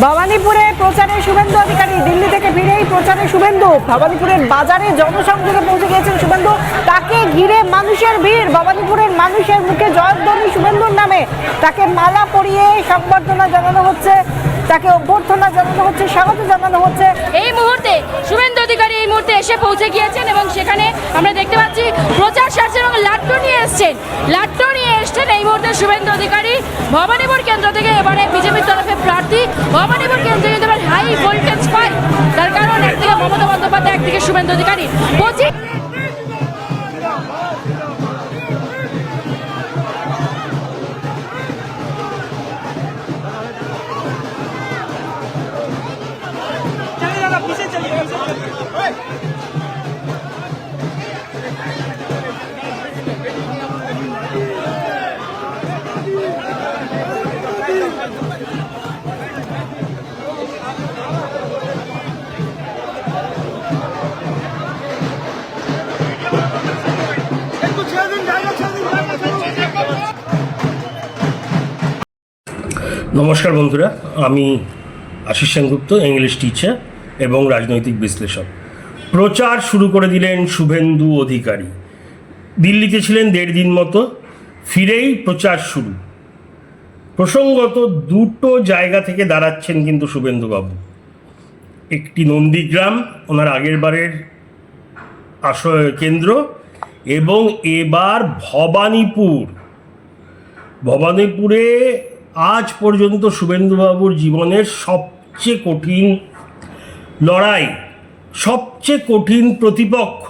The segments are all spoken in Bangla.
ভবানীপুরে প্রচারে শুভেন্দু অধিকারী, দিল্লি থেকে ফিরেই প্রচারে শুভেন্দু। ভবানীপুরের বাজারে জনসংযোগে পৌঁছে গিয়েছেন শুভেন্দু। তাকে ঘিরে মানুষের ভিড়। ভবানীপুরের মানুষের মুখে জয়ধ্বনি শুভেন্দুর নামে। তাকে মালা পরিয়ে সংবর্ধনা জানানো হচ্ছে, তাকে অভ্যর্থনা জানানো হচ্ছে, স্বাগত জানানো হচ্ছে। এই মুহূর্তে শুভেন্দু অধিকারী এই মুহূর্তে এসে পৌঁছে গিয়েছেন এবং সেখানে আমরা দেখতে পাচ্ছি প্রচার সারছেন এবং লাট্টু নিয়ে এসছেন। এই মুহূর্তে শুভেন্দু অধিকারী ভবানীপুর কেন্দ্র থেকে এবারে বিজেপির তরফে প্রার্থী। ভবানীপুর কেন্দ্রে কিন্তু এবার হাই ভোল্টেজ ফাইট, তার কারণ একদিকে মমতা বন্দ্যোপাধ্যায়, একদিকে শুভেন্দু অধিকারী। নমস্কার বন্ধুরা, আমি আশিস সেনগুপ্ত, ইংলিশ টিচার এবং রাজনৈতিক বিশ্লেষক। প্রচার শুরু করে দিলেন শুভেন্দু অধিকারী। দিল্লিতে ছিলেন 1.5 দিন মতো, ফিরেই প্রচার শুরু। প্রসঙ্গত দুটো জায়গা থেকে দাঁড়াচ্ছেন কিন্তু শুভেন্দুবাবু। একটি নন্দীগ্রাম, ওনার আগের বারের কেন্দ্র, এবং এবার ভবানীপুরে আজ পর্যন্ত শুভেন্দুবাবুর জীবনের সবচেয়ে কঠিন লড়াই, সবচেয়ে কঠিন প্রতিপক্ষ,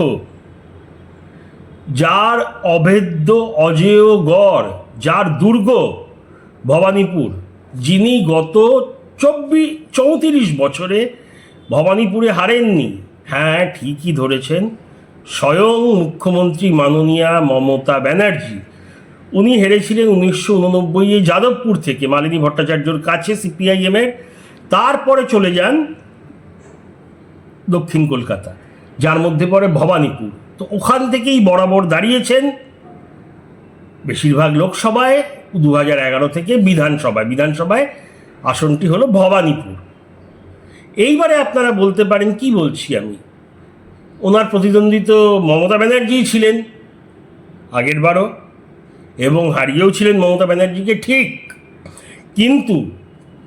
যার অভেদ্য অজেয় গড়, যার দুর্গ ভবানীপুর, যিনি গত 34 বছরে ভবানীপুরে হারেননি। হ্যাঁ, ঠিকই ধরেছেন, স্বয়ং মুখ্যমন্ত্রী মাননীয়া মমতা ব্যানার্জি। উনি হেরেছিলেন 1989 যাদবপুর থেকে মালিনী ভট্টাচার্যর কাছে সিপিআইএমের। তারপরে চলে যান দক্ষিণ কলকাতা, যার মধ্যে পড়ে ভবানীপুর। তো ওখান থেকেই বরাবর দাঁড়িয়েছেন বেশিরভাগ লোকসভায়, 2011 থেকে বিধানসভায় আসনটি হলো ভবানীপুর। এইবারে আপনারা বলতে পারেন কি বলছি আমি, ওনার প্রতিদ্বন্দ্বী তো মমতা ব্যানার্জি ছিলেন আগের বারও, এবং হারিয়েও ছিলেন মমতা ব্যানার্জিকে, ঠিক। কিন্তু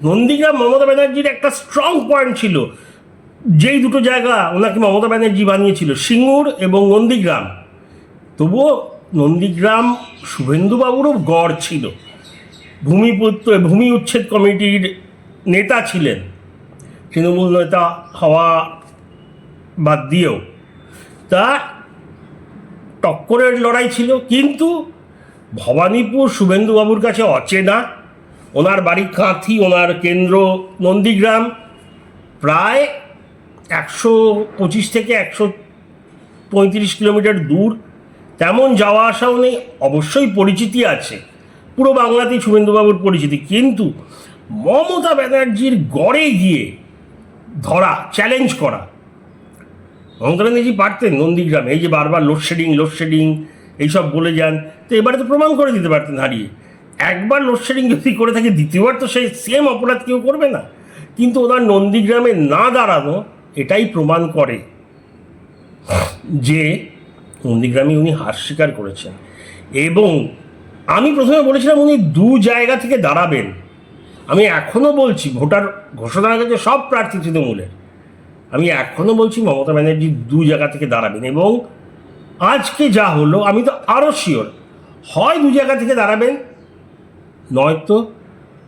নন্দীগ্রাম মমতা ব্যানার্জির একটা স্ট্রং পয়েন্ট ছিল, যেই দুটো জায়গা ওনাকে মমতা ব্যানার্জি বানিয়েছিল, সিঙ্গুর এবং নন্দীগ্রাম। তবুও নন্দীগ্রাম শুভেন্দুবাবুরও গড় ছিল। ভূমি উচ্ছেদ কমিটির নেতা ছিলেন, তৃণমূল নেতা হওয়া বাদ দিয়েও। তা টক্করের লড়াই ছিল। কিন্তু ভবানীপুর শুভেন্দুবাবুর কাছে অচেনা। ওনার বাড়ি কাঁথি, ওনার কেন্দ্র নন্দীগ্রাম, প্রায় 125 থেকে 135 কিলোমিটার দূর। তেমন যাওয়া আসাও নেই। অবশ্যই পরিচিতি আছে, পুরো বাংলাতেই শুভেন্দুবাবুর পরিচিতি। কিন্তু মমতা ব্যানার্জির গড়ে গিয়ে ধরা, চ্যালেঞ্জ করা, মমতা ব্যানার্জি পারতেন নন্দীগ্রামে। এই যে বারবার লোডশেডিং এইসব বলে যান, তো এবারে তো প্রমাণ করে দিতে পারতেন হারিয়ে। একবার লোডশেডিং যদি করে থাকে, দ্বিতীয়বার তো সেই সেম অপরাধ কেউ করবে না। কিন্তু ওনার নন্দীগ্রামে না দাঁড়ানো এটাই প্রমাণ করে যে নন্দীগ্রামে উনি হার স্বীকার করেছেন। এবং আমি প্রথমে বলেছিলাম উনি 2 জায়গা থেকে দাঁড়াবেন। আমি এখনও বলছি, ভোটার ঘোষণা হয়ে গেছে সব প্রার্থী তৃণমূলের, আমি এখনও বলছি মমতা ব্যানার্জি 2 জায়গা থেকে দাঁড়াবেন। এবং আজকে যা হলো, আমি তো আরও শিওর, হয় 2 জায়গা থেকে দাঁড়াবেন, নয়তো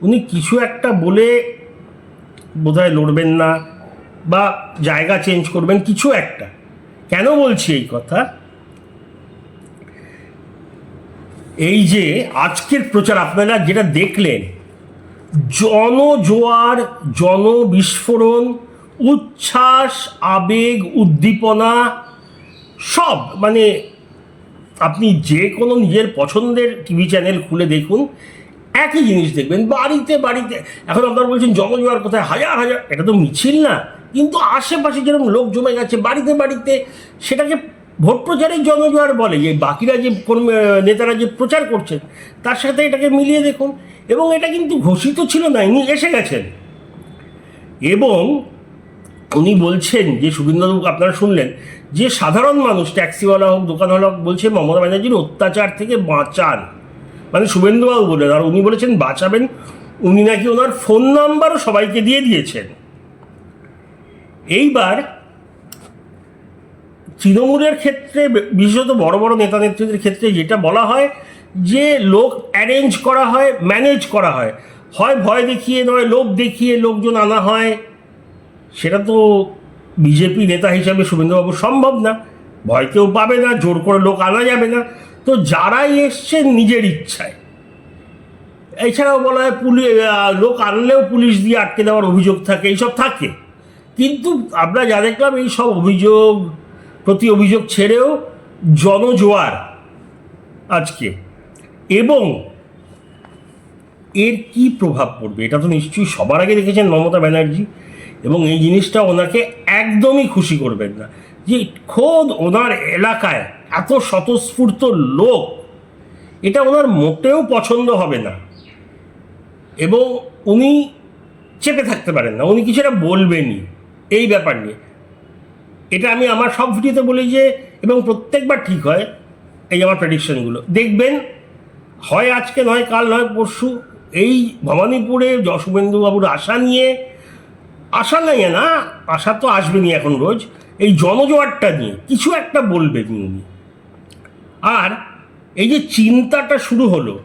উনি কিছু একটা বলে বোধহয় লড়বেন না, বা জায়গা চেঞ্জ করবেন, কিছু একটা। কেন বলছি এই কথা? এই যে আজকের প্রচার আপনারা যেটা দেখলেন, জনজোয়ার, জনবিস্ফোরণ, উচ্ছ্বাস, আবেগ, উদ্দীপনা, সব, মানে আপনি যে কোনো নিজের পছন্দের টিভি চ্যানেল খুলে দেখুন, একই জিনিস দেখবেন। বাড়িতে এখন আপনারা বলছেন জনজোয়ার কোথায়, হাজার, এটা তো মিছিল না, কিন্তু আশেপাশে যেরকম লোক জমে গেছে বাড়িতে, সেটাকে ভোট প্রচারের জনজোয়ার বলে। যে বাকিরা যে কোন নেতারা যে প্রচার করছেন তার সাথে এটাকে মিলিয়ে দেখুন। এবং এটা কিন্তু ঘোষিত ছিল না, ইনি এসে গেছেন। এবং উনি বলছেন যে শুভেন্দুবাবু আপনারা শুনলেন যে সাধারণ মানুষ ট্যাক্সিওয়ালা হোক দোকানওয়ালা হোক বলছে মমতা ব্যানার্জির অত্যাচার থেকে বাঁচান, মানে শুভেন্দুবাবু বললেন, আর উনি বলেছেন বাঁচাবেন। উনি নাকি ওনার ফোন নাম্বারও সবাইকে দিয়ে দিয়েছেন। এইবার তৃণমূলের ক্ষেত্রে বিশেষত বড় বড় নেতা নেত্রীদের ক্ষেত্রে যেটা বলা হয় যে লোক অ্যারেঞ্জ করা হয়, ম্যানেজ করা হয়, হয় ভয় দেখিয়ে নয় লোভ দেখিয়ে লোকজন আনা হয়। সেটা তো বিজেপি নেতা হিসাবে শুভেন্দুবাবু সম্ভব না, ভয় কেউ পাবে না, জোর করে লোক আনা যাবে না। তো যারাই এসছেন নিজের ইচ্ছায়। এছাড়াও বলা হয় লোক আনলেও পুলিশ দিয়ে আটকে দেওয়ার অভিযোগ থাকে, এইসব থাকে। কিন্তু আমরা যা দেখলাম এই সব অভিযোগ প্রতি অভিযোগ ছেড়েও জনজোয়ার আজকে। এবং এর কি প্রভাব পড়বে এটা তো নিশ্চয়ই সবার আগে দেখেছেন মমতা ব্যানার্জি, এবং এই জিনিসটা ওনাকে একদমই খুশি করবেন না যে খোদ ওনার এলাকায় এত স্বতঃস্ফূর্ত লোক, এটা ওনার মোটেও পছন্দ হবে না। এবং উনি চেপে থাকতে পারেন না, উনি কিছুটা বলবেনই এই ব্যাপার নিয়ে। এটা আমি আমার সব ভিডিওতে বলি যে, এবং প্রত্যেকবার ঠিক হয় এই আমার প্রেডিকশনগুলো দেখবেন, হয় আজকে নয় কাল নয় পরশু এই ভবানীপুরে শুভেন্দুবাবুর আশা নিয়ে, আশা নেই না, আশা তো আসবেনি এখন রোজ, এই জনজোয়ারটা নিয়ে কিছু একটা বলবেন উনি। আর এই যে চিন্তাটা শুরু হলো,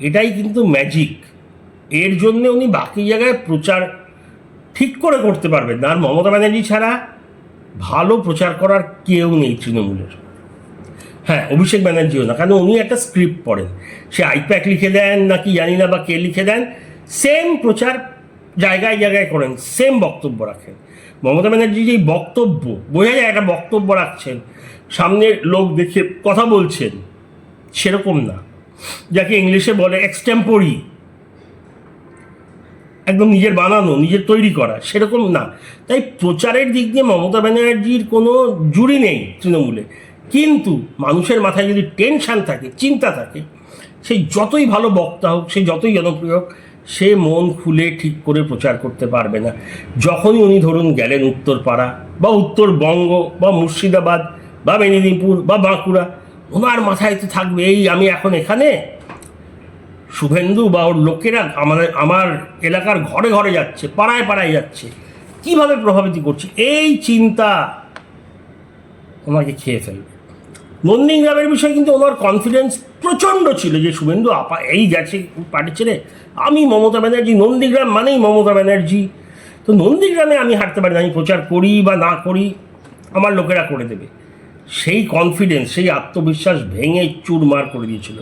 এটাই কিন্তু ম্যাজিক। এর জন্যে উনি বাকি জায়গায় প্রচার ঠিক করে করতে পারবেন না। আর মমতা ব্যানার্জি ছাড়া ভালো প্রচার করার কেউ নেই তৃণমূলের। হ্যাঁ, অভিষেক ব্যানার্জিও না, কারণ উনি একটা স্ক্রিপ্ট পড়েন, সে আইপ্যাক লিখে দেন নাকি জানি না বা কে লিখে দেন, সেম প্রচার জায়গায় জায়গায় করেন, সেম বক্তব্য রাখেন। মমতা ব্যানার্জি যে বক্তব্য বোঝা যায় একটা বক্তব্য রাখছেন, সামনে লোক দেখে কথা বলছেন, সেরকম না, যাকে ইংলিশে বলে এক্সটেম্পোরি, একদম নিজের বানানো নিজের তৈরি করা, সেরকম না। তাই প্রচারের দিক দিয়ে মমতা ব্যানার্জির কোনো জুড়ি নেই তৃণমূলে। কিন্তু মানুষের মাথায় যদি টেনশান থাকে, চিন্তা থাকে, সেই যতই ভালো বক্তা হোক, সেই যতই জনপ্রিয় হোক, সে মন খুলে ঠিক করে প্রচার করতে পারবে না। যখনই উনি ধরুন গেলেন উত্তরপাড়া বা উত্তরবঙ্গ বা মুর্শিদাবাদ বা মেদিনীপুর বা বাঁকুড়া, ওনার মাথায় তো থাকবে এই আমি এখন এখানে, শুভেন্দু বা ওর লোকেরা আমার এলাকার ঘরে ঘরে যাচ্ছে, পাড়ায় পাড়ায় যাচ্ছে, কিভাবে প্রভাবিত করছে, এই চিন্তা ওনাকে খেয়ে ফেলবে। নন্দীগ্রামের বিষয়ে কিন্তু ওনার কনফিডেন্স প্রচণ্ড ছিল যে শুভেন্দু আপা এই গেছে পার্টি ছেড়ে, আমি মমতা ব্যানার্জি, নন্দীগ্রাম মানেই মমতা ব্যানার্জি, তো নন্দীগ্রামে আমি হাঁটতে পারি না, আমি প্রচার করি বা না করি আমার লোকেরা করে দেবে। সেই কনফিডেন্স, সেই আত্মবিশ্বাস ভেঙে চুরমার করে দিয়েছিল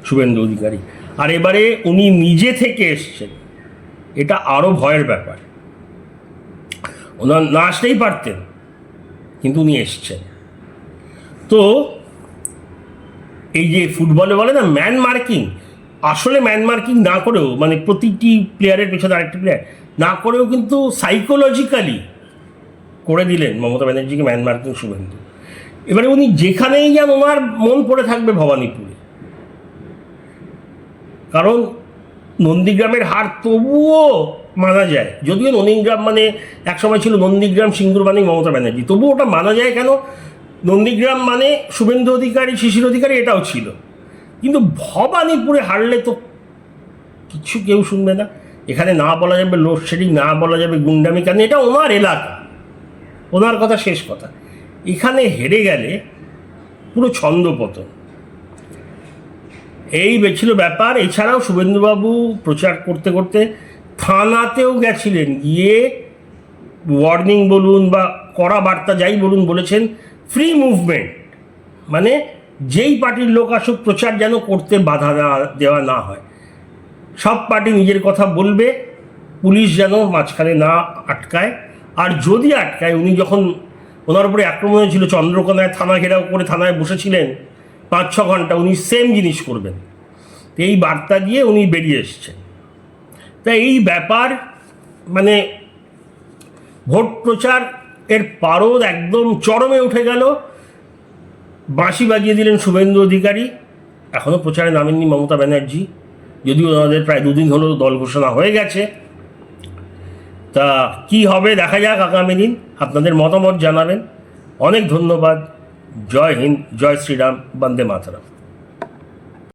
শুভেন্দু অধিকারী। আর এবারে উনি নিজে থেকে এসছেন, এটা আরও ভয়ের ব্যাপার। ওনার না আসলেই পারতেন, কিন্তু উনি এসছেন। তো এই যে ফুটবলে বলে না ম্যান মার্কিং, আসলে ম্যান মার্কিং না করেও, মানে প্রতিটি প্লেয়ারের পেছনে আরেকটি প্লেয়ার না করেও কিন্তু সাইকোলজিক্যালি করে দিলেন মমতা ব্যানার্জিকে ম্যান মার্কিং শুভেন্দু। এবারে উনি যেখানেই যান ওনার মন পড়ে থাকবে ভবানীপুরে, কারণ নন্দীগ্রামের হার তবুও মানা যায়, যদিও নন্দীগ্রাম মানে একসময় ছিল নন্দীগ্রাম সিঙ্গুর মানেই মমতা ব্যানার্জি, তবুও ওটা মানা যায় কেন, নন্দীগ্রাম মানে শুভেন্দু অধিকারী, শিশির অধিকারী, এটাও ছিল। কিন্তু ভবানীপুরে হারলে তো কিছু কেউ শুনবে না। এখানে না বলা যাবে লোডশেডিং, না বলা যাবে গুন্ডামি, কেন এটা ওনার এলাকা, ওনার কথা শেষ কথা। এখানে হেরে গেলে পুরো ছন্দপতন, এই ছিল ব্যাপার। এছাড়াও শুভেন্দুবাবু প্রচার করতে করতে থানাতেও গেছিলেন, গিয়ে ওয়ার্নিং বলুন বা কড়া বার্তা যাই বলুন বলেছেন, ফ্রি মুভমেন্ট মানে যেই পার্টির লোক আসুক প্রচার যেন করতে বাধা দেওয়া না হয়, সব পার্টি নিজের কথা বলবে, পুলিশ যেন মাঝখানে না আটকায়। আর যদি আটকায়, উনি যখন ওনার উপরে আক্রমণ হয়েছিল চন্দ্রকোনায়, থানা ঘেরাও করে থানায় বসেছিলেন 5-6 ঘন্টা, উনি সেম জিনিস করবেন, এই বার্তা দিয়ে উনি বেরিয়ে এসছেন। তাই এই ব্যাপার মানে ভোট প্রচার এর পারদ একদম চরমে উঠে গেল, বাঁশি বাজিয়ে দিলেন শুভেন্দু অধিকারী। এখনও প্রচারে নামেননি মমতা ব্যানার্জি, যদিও ওনাদের প্রায় 2 দিন হলো দল ঘোষণা হয়ে গেছে। তা কি হবে দেখা যাক আগামী দিন, আপনাদের মতামত জানাবেন। অনেক ধন্যবাদ। জয় হিন্দ, জয় শ্রীরাম, বন্দে মাতরম।